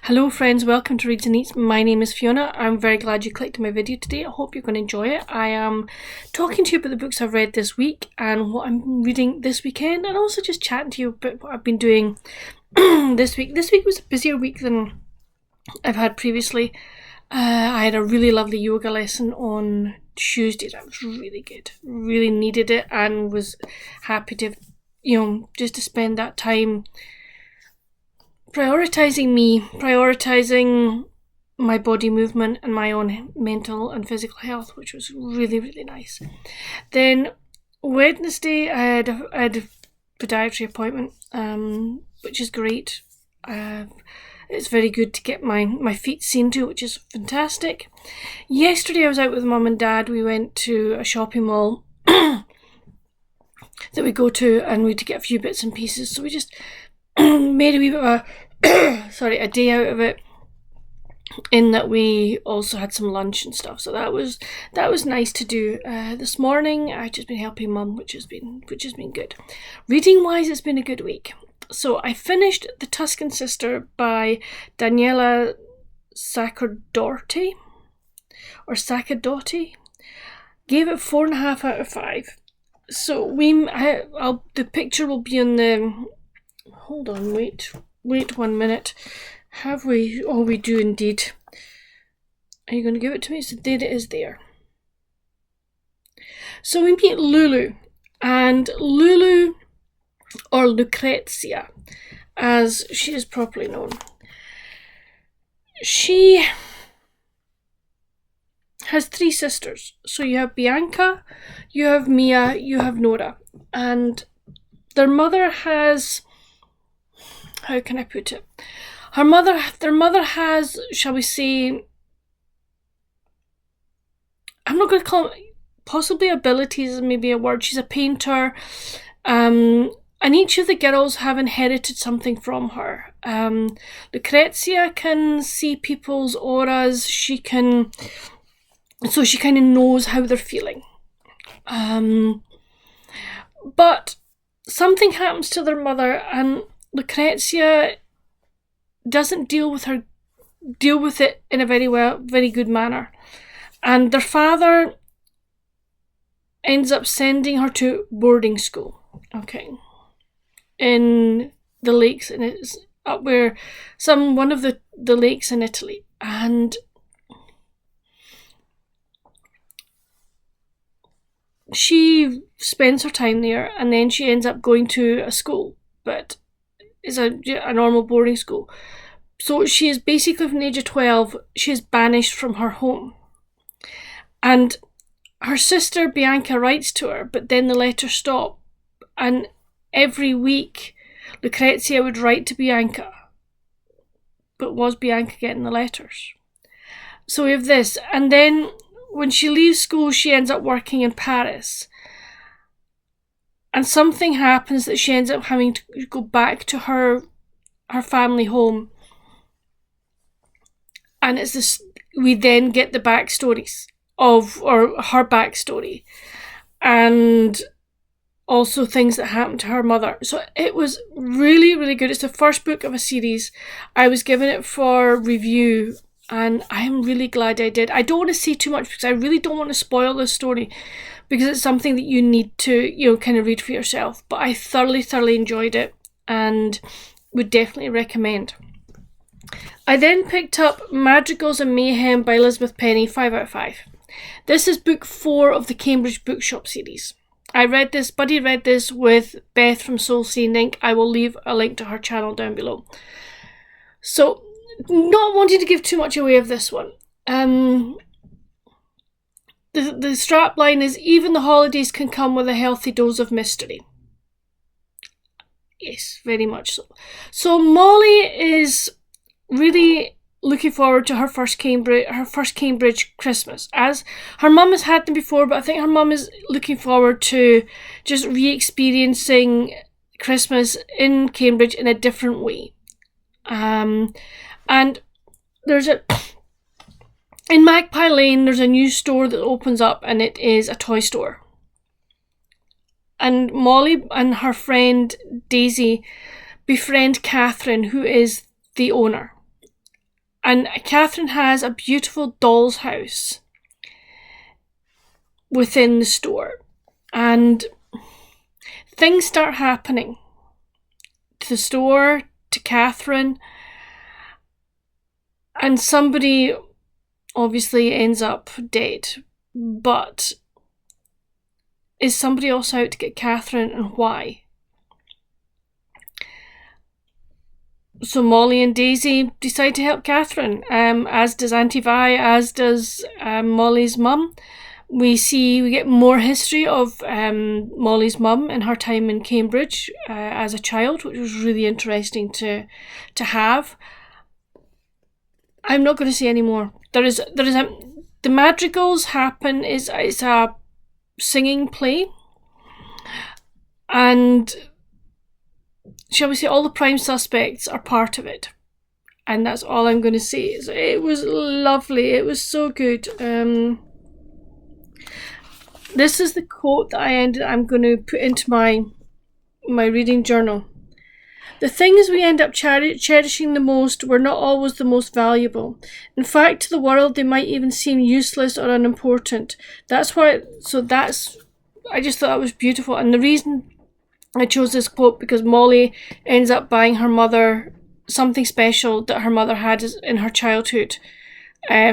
Hello friends, welcome to Reads and Eats. My name is Fiona. I'm very glad you clicked on my video today. I hope you're going to enjoy it. I am talking to you about the books I've read this week and what I'm reading this weekend, and also just chatting to you about what I've been doing this week. This week was a busier week than I've had previously. I had a really lovely yoga lesson on Tuesday. That was really good. Really needed it and was happy to, just to spend that time prioritizing my body movement and my own mental and physical health, which was really, really nice. Then Wednesday I had a podiatry appointment, which is great. It's very good to get my feet seen to, which is fantastic. Yesterday I was out with Mum and Dad. We went to a shopping mall that we go to, and we had to get a few bits and pieces, so we just made a wee bit of a day out of it, in that we also had some lunch and stuff, so that was nice to do. This morning I've just been helping Mum, which has been good. Reading wise, it's been a good week. So I finished The Tuscan Sister by Daniela Sacerdoti, gave it 4.5 out of 5. So the picture will be on the, hold on, wait 1 minute. Have we? Oh, we do indeed. Are you going to give it to me? So there it is there. So we meet Lulu, and Lulu, or Lucrezia, as she is properly known. She has 3 sisters. So you have Bianca, you have Mia, you have Nora, and their mother has, how can I put it? Their mother has, shall we say, I'm not going to call it, possibly abilities is maybe a word. She's a painter, and each of the girls have inherited something from her. Lucrezia can see people's auras. She kind of knows how they're feeling. But something happens to their mother, and Lucrezia doesn't deal with it in a very good manner, and their father ends up sending her to boarding school. Okay, in the lakes, and it's up where one of the lakes in Italy, and she spends her time there, and then she ends up going to a school, but it's a normal boarding school. So she is basically, from the age of 12, she is banished from her home. And her sister Bianca writes to her, but then the letters stop. And every week Lucrezia would write to Bianca. But was Bianca getting the letters? So we have this. And then when she leaves school, she ends up working in Paris. And something happens that she ends up having to go back to her family home. And it's this, we then get the backstories or her backstory, and also things that happened to her mother. So it was really, really good. It's the first book of a series. I was given it for review, and I'm really glad I did. I don't want to say too much because I really don't want to spoil this story, because it's something that you need to, kind of read for yourself. But I thoroughly enjoyed it and would definitely recommend. I then picked up Madrigals and Mayhem by Elizabeth Penny, 5 out of 5. This is book 4 of the Cambridge Bookshop series. Buddy read this with Beth from Soul Seeing Ink. I will leave a link to her channel down below. So, not wanting to give too much away of this one. The strap line is, even the holidays can come with a healthy dose of mystery. Yes, very much so. So Molly is really looking forward to her first Cambridge Christmas, as her mum has had them before, but I think her mum is looking forward to just re-experiencing Christmas in Cambridge in a different way. And there's in Magpie Lane, there's a new store that opens up, and it is a toy store. And Molly and her friend Daisy befriend Catherine, who is the owner. And Catherine has a beautiful doll's house within the store. And things start happening to the store, to Catherine, and somebody obviously ends up dead. But is somebody else out to get Catherine, and why? So Molly and Daisy decide to help Catherine, as does Auntie Vi, as does Molly's mum. We get more history of Molly's mum and her time in Cambridge as a child, which was really interesting to have. I'm not going to say any more. The Madrigals happen. It's a singing play, and shall we say all the prime suspects are part of it, and that's all I'm going to say. So it was lovely. It was so good. This is the quote that I'm going to put into my reading journal. The things we end up cherishing the most were not always the most valuable. In fact, to the world, they might even seem useless or unimportant. I just thought that was beautiful. And the reason I chose this quote, because Molly ends up buying her mother something special that her mother had in her childhood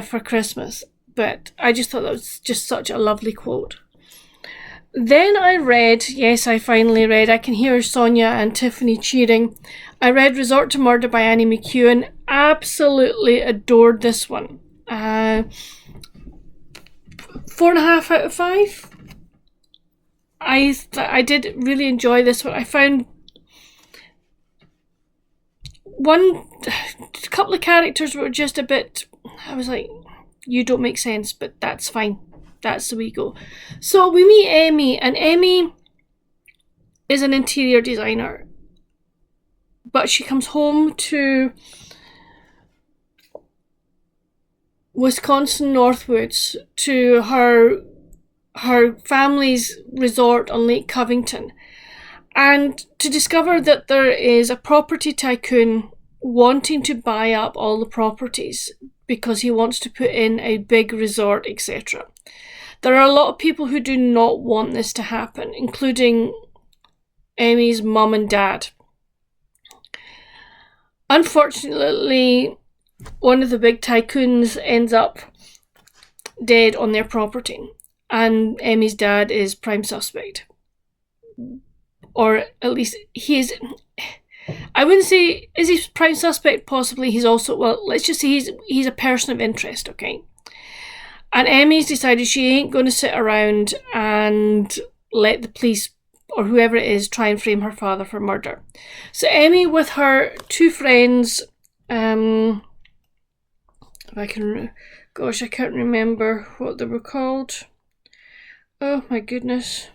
for Christmas. But I just thought that was just such a lovely quote. Then I finally read, I can hear Sonia and Tiffany cheering. I read Resort to Murder by Annie McEwen. Absolutely adored this one. 4.5 out of 5. I did really enjoy this one. I found a couple of characters were just a bit, I was like, you don't make sense, but that's fine. That's the way we go. So we meet Amy, and Amy is an interior designer, but she comes home to Wisconsin Northwoods, to her family's resort on Lake Covington, and to discover that there is a property tycoon wanting to buy up all the properties because he wants to put in a big resort, etc. There are a lot of people who do not want this to happen, including Amy's mum and dad. Unfortunately, one of the big tycoons ends up dead on their property, and Amy's dad is prime suspect. Or at least he is. I wouldn't say, is he prime suspect? Possibly. He's also, well, let's just say he's a person of interest, okay? And Emmy's decided she ain't going to sit around and let the police or whoever it is try and frame her father for murder. So Emmy, with her two friends, if I can, gosh, I can't remember what they were called. Oh my goodness.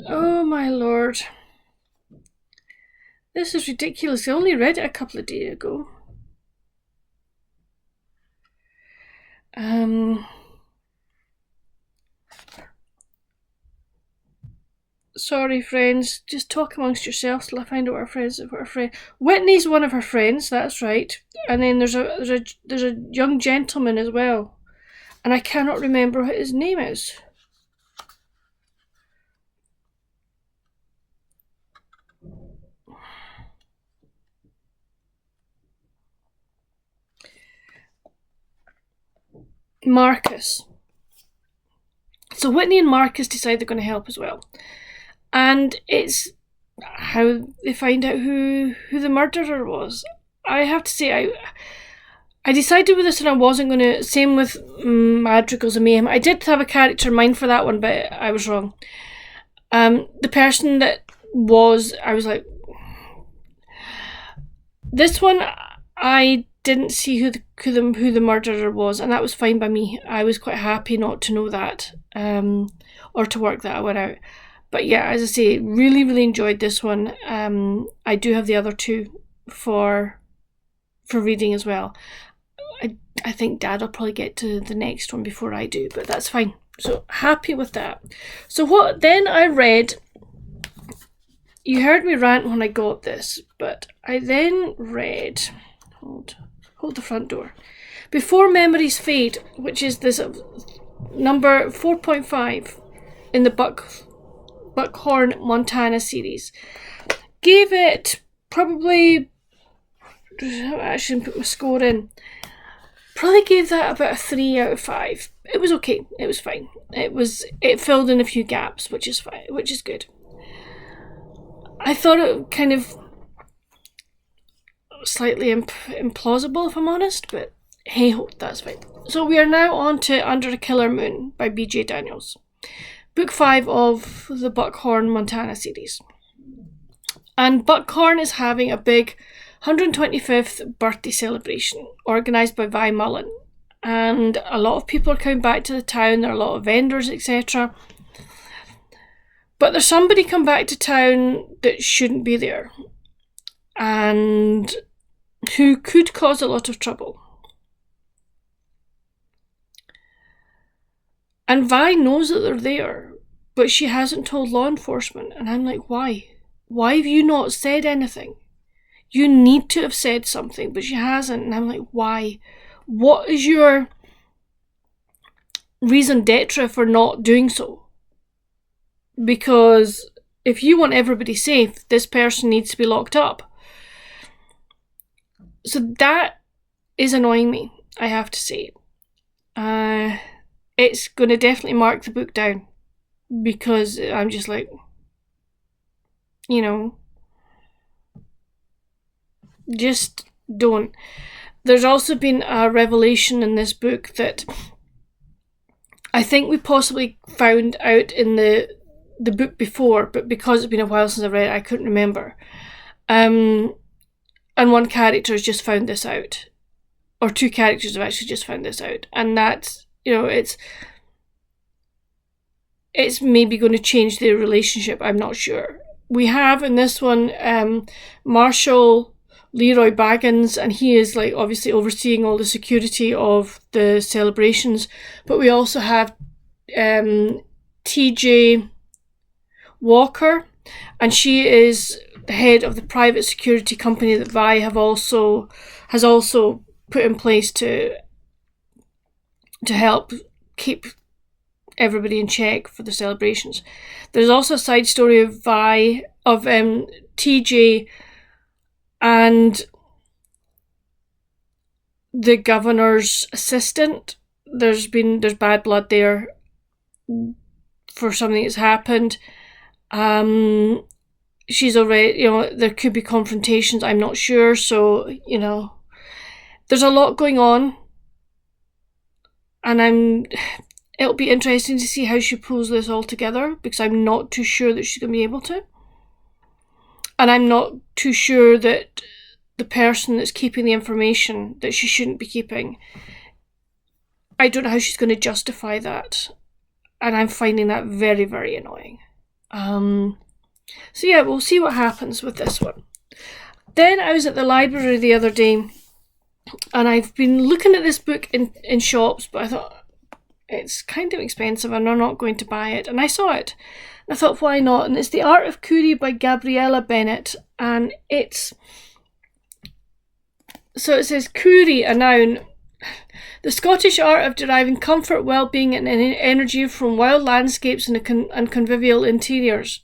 Oh my lord. This is ridiculous. I only read it a couple of days ago. Sorry, friends. Just talk amongst yourselves till I find out what her friend. Whitney's one of her friends. That's right. And then there's a young gentleman as well, and I cannot remember what his name is. Marcus. So Whitney and Marcus decide they're going to help as well. And it's how they find out who the murderer was. I have to say, I decided with this and I wasn't going to, same with Madrigals and Mayhem. I did have a character in mind for that one, but I was wrong. The person that was, I was like, this one, I didn't see who the murderer was, and that was fine by me. I was quite happy not to know that, or to work that one out. But yeah, as I say, really, really enjoyed this one. I do have the other two for reading as well. I think Dad will probably get to the next one before I do, but that's fine. So happy with that. So what then I read you heard me rant when I got this, but I then read, hold the front door, Before Memories Fade, which is this number 4.5 in the Buckhorn Montana series. Gave it probably, I shouldn't put my score in, probably gave that about a 3 out of 5. It was okay, it was fine. It filled in a few gaps, which is fine, which is good. I thought it kind of slightly implausible, if I'm honest, but hey ho, that's fine. So we are now on to Under a Killer Moon by B.J. Daniels. Book 5 of the Buckhorn Montana series. And Buckhorn is having a big 125th birthday celebration organised by Vi Mullen. And a lot of people are coming back to the town, there are a lot of vendors, etc. But there's somebody come back to town that shouldn't be there. And who could cause a lot of trouble. And Vi knows that they're there, but she hasn't told law enforcement. And I'm like, why? Why have you not said anything? You need to have said something, but she hasn't. And I'm like, why? What is your raison d'etre for not doing so? Because if you want everybody safe, this person needs to be locked up. So that is annoying me, I have to say. It's going to definitely mark the book down. Because I'm just like, you know, just don't. There's also been a revelation in this book that I think we possibly found out in the book before, but because it's been a while since I read it, I couldn't remember. And one character has just found this out. Or two characters have actually just found this out. And that's, you know, it's maybe going to change their relationship, I'm not sure. We have in this one Marshall Leroy Baggins, and he is like obviously overseeing all the security of the celebrations. But we also have TJ Walker, and she is the head of the private security company that Vi has also put in place to help keep everybody in check for the celebrations. There's also a side story of TJ and the governor's assistant. There's bad blood there for something that's happened. She's already, you know, there could be confrontations, I'm not sure. So, you know, there's a lot going on, and it'll be interesting to see how she pulls this all together, because I'm not too sure that she's going to be able to. And I'm not too sure that the person that's keeping the information that she shouldn't be keeping, I don't know how she's going to justify that. And I'm finding that very, very annoying. So yeah, we'll see what happens with this one. Then I was at the library the other day, and I've been looking at this book in shops, but I thought, it's kind of expensive and I'm not going to buy it. And I saw it. And I thought, why not? And it's The Art of Coorie by Gabriella Bennett. And it says, Coorie, a noun. The Scottish art of deriving comfort, well-being and energy from wild landscapes and convivial interiors.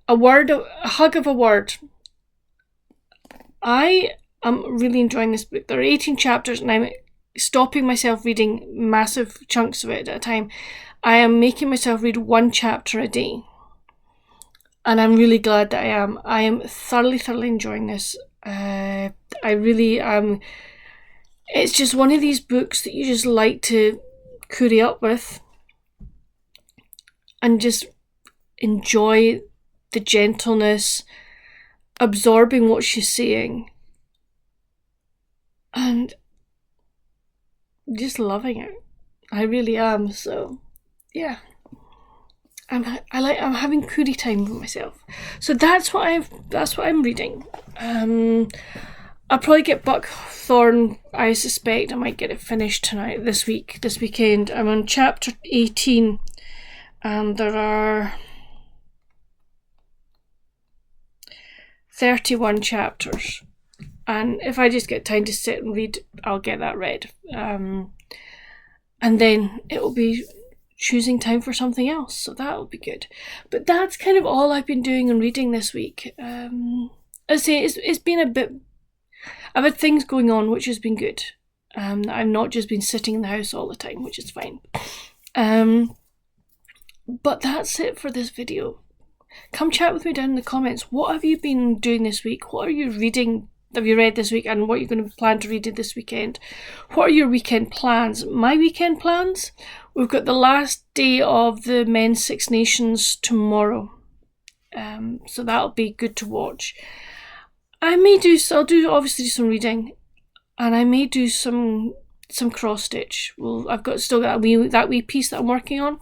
A hug of a word. I am really enjoying this book. There are 18 chapters and I'm stopping myself reading massive chunks of it at a time. I am making myself read one chapter a day. And I'm really glad that I am. I am thoroughly enjoying this. I really am. It's just one of these books that you just like to curry up with. And just enjoy the gentleness, absorbing what she's saying. And just loving it. I really am. So yeah, I'm having coorie time with myself. So that's what I'm reading. I'll probably get Buckthorn. I suspect I might get it finished tonight, this weekend. I'm on chapter 18, and there are 31 chapters. And if I just get time to sit and read, I'll get that read. And then it'll be choosing time for something else, so that'll be good. But that's kind of all I've been doing and reading this week. I say it's been a bit. I've had things going on, which has been good. I've not just been sitting in the house all the time, which is fine. But that's it for this video. Come chat with me down in the comments. What have you been doing this week? What are you reading? Have you read this week, and what are you going to plan to read this weekend? What are your weekend plans? My weekend plans? We've got the last day of the Men's Six Nations tomorrow. So that'll be good to watch. I'll do obviously some reading, and I may do some cross stitch. Well, I've still got that wee piece that I'm working on.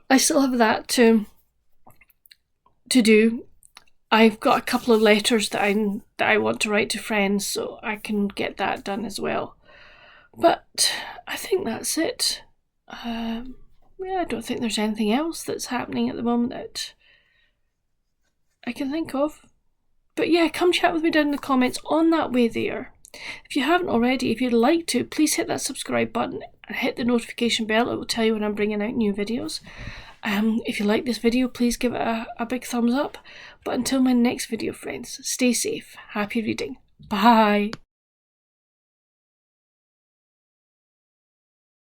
I still have that to do. I've got a couple of letters that I want to write to friends, so I can get that done as well. But I think that's it. I don't think there's anything else that's happening at the moment that I can think of. But yeah, come chat with me down in the comments on that way there. If you haven't already, if you'd like to, please hit that subscribe button and hit the notification bell. It will tell you when I'm bringing out new videos. If you like this video, please give it a big thumbs up. But until my next video, friends, stay safe. Happy reading. Bye.